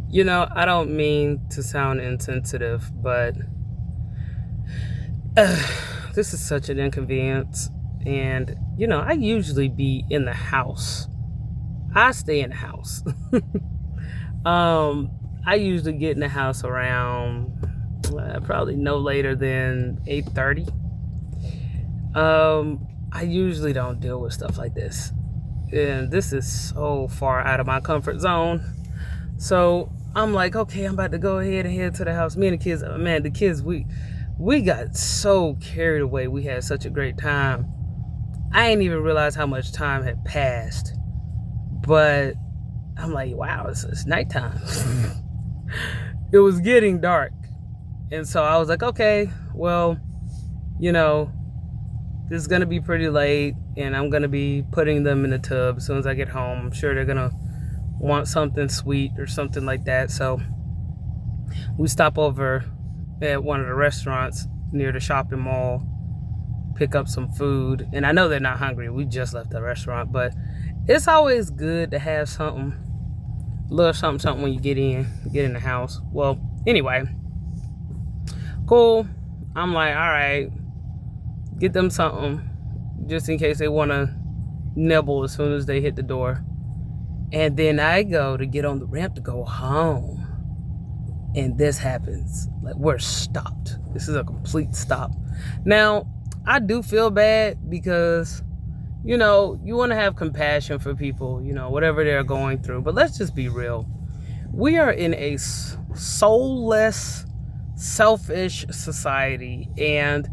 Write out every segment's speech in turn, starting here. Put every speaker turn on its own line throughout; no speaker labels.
I don't mean to sound insensitive, but this is such an inconvenience. And, I usually be in the house. I stay in the house. um, I usually get in the house around probably no later than 8:30. I usually don't deal with stuff like this. And this is so far out of my comfort zone. So I'm like, okay, I'm about to go ahead and head to the house. Me and the kids, man, the kids, we got so carried away. We had such a great time. I didn't even realize how much time had passed. But I'm like, wow, it's nighttime. It was getting dark. And so I was like, okay, well, you know, this is going to be pretty late, and I'm going to be putting them in the tub as soon as I get home. I'm sure they're going to want something sweet or something like that. So we stop over at one of the restaurants near the shopping mall, pick up some food. And I know they're not hungry. We just left the restaurant, but it's always good to have something, little something when you get in the house. Well, anyway, cool. I'm like, all right, get them something just in case they want to nibble as soon as they hit the door. And then I go to get on the ramp to go home. And this happens. Like, we're stopped. This is a complete stop. Now, I do feel bad because, you want to have compassion for people, whatever they're going through. But let's just be real. We are in a soulless, selfish society. And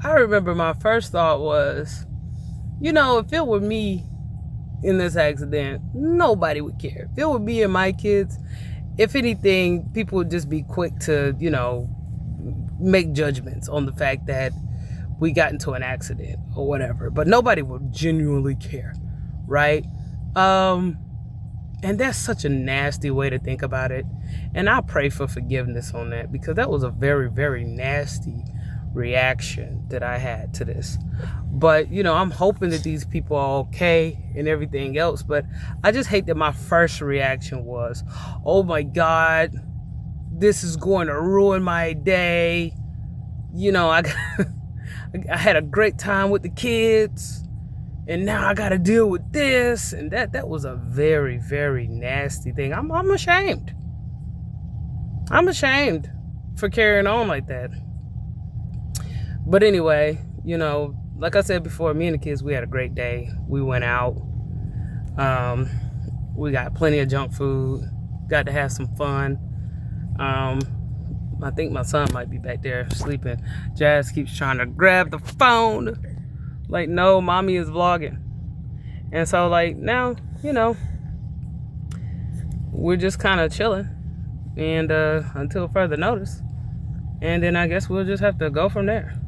I remember my first thought was, if it were me in this accident, nobody would care. If it were me and my kids, if anything, people would just be quick to, make judgments on the fact that we got into an accident or whatever. But nobody would genuinely care, right? And that's such a nasty way to think about it. And I pray for forgiveness on that, because that was a very, very nasty reaction that I had to this. But, I'm hoping that these people are okay and everything else. But I just hate that my first reaction was, oh my God, this is going to ruin my day. I had a great time with the kids, and now I got to deal with this. And that was a very, very nasty thing. I'm ashamed. I'm ashamed for carrying on like that. But anyway, like I said before, me and the kids, we had a great day. We went out. We got plenty of junk food. Got to have some fun. I think my son might be back there sleeping. Jazz keeps trying to grab the phone. Like, no, mommy is vlogging. And so, now, we're just kind of chilling. And until further notice. And then I guess we'll just have to go from there.